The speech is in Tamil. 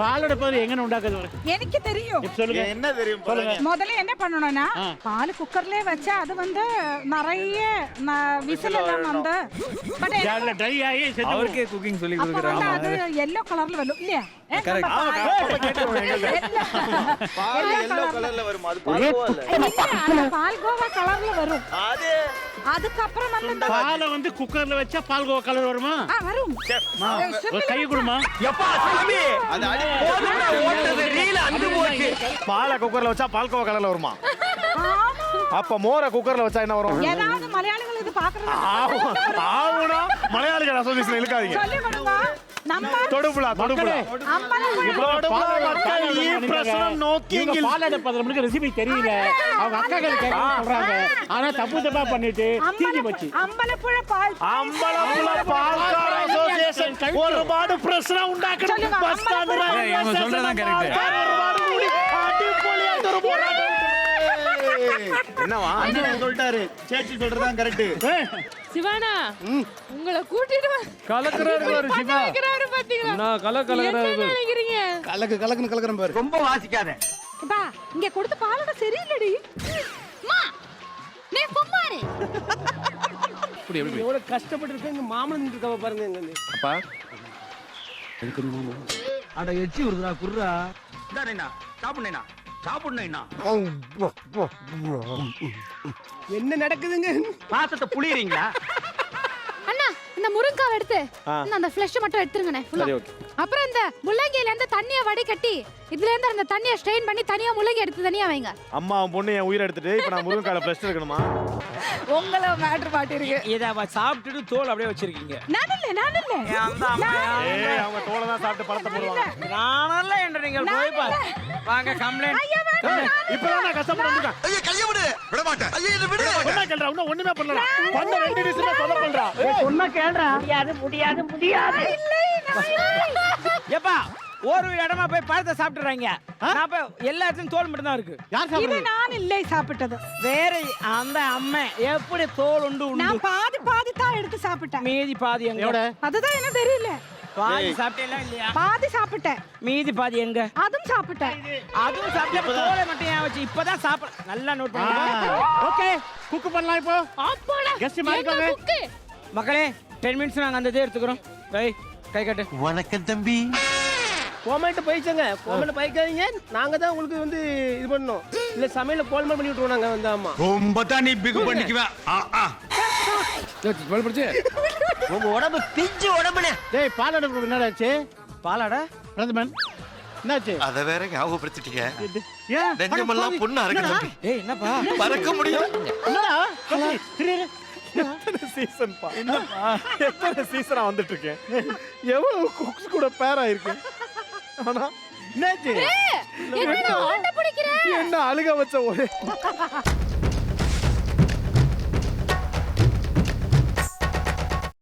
பாலடைப்பது எங்க உண்டாக்குது எனக்கு தெரியும். சொல்லுங்க. என்ன தெரியும் சொல்லுங்க. முதல்ல என்ன பண்ணணும்னா பால் குக்கர்லயே வச்சா அது வந்து நிறைய விசில் எல்லாம் வந்து ட்ரை ஆகி அவருக்கே குக்கிங் சொல்லி அப்ப வந்து கொடுக்குறாங்க. அது yellow கலர்ல வரும் இல்லையா? எல்லோ கலர்ல வருமா? அது பால்கோவா இல்ல. பால்கோவா கலர்ல வரும். அது அதுக்கப்புறம் வந்து பாலை வந்து குக்கர்ல வச்சா பால்கோவா கலர் வருமா? வரும். ஒரு கை கொடுமா. எப்பா சாமி அது அடி போதுடா ஓட்டது ரீல அந்து போச்சு. பாலை குக்கர்ல வச்சா பால்கோவா கலர்ல வருமா? அப்ப மோரை குக்கர்ல வச்சா என்ன வரும்? ஏதாவது மலையாளிகள் இது பாக்குறது ஆவுனா மலையாளிகள் அசோசியேஷன் இழுக்காதீங்க. சொல்லி கொடுங்க. நம்ம தொடுப்புலா தொடுப்புலா பாலடைப்பதற்கு ரெசிபி தெரியல. அவங்க அக்காக்கள் கேட்க சொல்றாங்க. ஆனா தப்பா பண்ணிட்டு தீஞ்சு போச்சு. அம்பலப்புழ பால் பால்கார அசோசியேஷன் ஒருபாடு பிரச்சனை உண்டாக்குறாங்க. பஸ் ஸ்டாண்ட் இவங்க சொல்றதுதான் கரெக்ட். என்னவா சொல்லிட்டாரு. சேச்சி சொல்றதுதான் கரெக்ட். சிவானா உங்களை கூட்டிட்டு கலக்குறாரு பாரு சிவா. பாத்தீங்களா நான் கலக்குறாரு. நினைக்கிறீங்க? கலக்குன்னு கலக்குறேன் பாரு. ரொம்ப வாசிக்காத. பா இங்க கொடுத்த பாலோட சரியில்லடி. அம்மா நீ குமாரி இப்படி எப்படி எவ்வளவு கஷ்டப்பட்டு இருக்கு. எங்க மாமன் இருக்காவ பாருங்க. எங்க அப்பா அட எச்சி வருதுடா குர்ரா. சாப்பிடுனா சாப்பிடுனா என்ன நடக்குதுங்க? பாசத்தை புளியறீங்களா? அண்ணா இந்த முருங்காவை எடுத்து அந்த ஃப்ளஷ் மட்டும் எடுத்துருங்கண்ணே ஃபுல்லா. அப்புறம் இந்த முள்ளங்கியில இருந்து தண்ணியை வடிகட்டி இதுல இருந்து அந்த தண்ணியை ஸ்ட்ரெயின் பண்ணி தனியா முள்ளங்கி எடுத்து தனியா வைங்க. அம்மா பொண்ணு என் உயிரை எடுத்துட்டு இப்ப நான் முருங்கால ஃப்ளஷ் எடுக்கணுமா? உங்கள மேட்டர் மாட்டிருக்கு. இத சாப்பிட்டுட்டு தோல் அப்படியே வச்சிருக்கீங்க. நான் இல்ல ஏய் அவங்க தோலை தான் சாப்பிட்டு பழத்தை போடுவாங்க. நானல்ல என்ற நீங்கள் போய் பாரு. வாங்க கம்ப்ளைண்ட். இப்பதான் நான் கஷ்டப்பட்டு வந்துட்டேன். ஐயா கைய விடு. விட மாட்டேன். ஐயா இத விடு. என்ன கேள்றா? இன்னும் ஒண்ணுமே பண்ணல. பண்ண ரெண்டு டிஷ்மே சொல்ல பண்றா. சொன்னா கேளுடா. முடியாது. ஏப்பா ஒரு இடமா போய் பழத்தை சாப்பிட்டுறாங்க. நான் போய் எல்லா இடத்துலயும் தோல் மட்டும் தான் இருக்கு. யார் இது சாப்பிடுறது? நான் இல்லை சாப்பிட்டது. வேற அந்த அம்மா எப்படி தோல் உண்டு நான் பாதி தான் எடுத்து சாப்பிட்டேன். மீதி பாதி எங்க? எவ்வளவு? அதுதான் எனக்கு தெரியல. பாதி சாப்பிட்டேல இல்லையா? பாதி சாப்பிட்டேன். மீதி பாதி எங்க? அதுவும் சாப்பிட்டேன். அதுவும் சாப்பிட்டு தோலை மட்டும் ஏன் வச்சு இப்பதான் சாப்பிட. நல்லா நோட் பண்ணுங்க. ஓகே குக் பண்ணலாம் இப்போ. அப்போடா கெஸ்ட் மாறிக்கோங்க. குக்கு மக்களே 10 மினிட்ஸ் நாங்க அந்த இதே எடுத்துக்கிறோம். கை கட்டு. வணக்கம் தம்பி. கோமெண்ட் போயிச்சங்க. கோமெண்ட் போய்க்காதீங்க. நாங்க தான் உங்களுக்கு வந்து இது பண்ணோம். இல்ல சமையல கோல்மெண்ட் பண்ணி விட்டுருவோம் நாங்க வந்து. ஆமா ரொம்ப தான் நீ பிக் பண்ணிக்குவ. உங்க உடம்பு பிஞ்சு உடம்புனே. டேய் பாலடைப்பு என்னடாச்சு? பாலாடா பிரதமன் என்னாச்சு? அத வேற ஞாபகப்படுத்திட்டீங்க. ஏன் நெஞ்சமெல்லாம் பொண்ணா இருக்கு தம்பி. ஏய் என்னப்பா மறக்க முடியல. என்னடா? திடீர்னு சீசன் பா. என்னப்பா? எத்தனை சீசனா வந்துட்டு இருக்கேன். எவ்வளவு குக்ஸ் கூட பேர் ஆயிருக்கு. ஆனா என்னாச்சு? என்ன ஆண்ட பிடிக்கிற? என்ன அழுக வச்ச ஒரே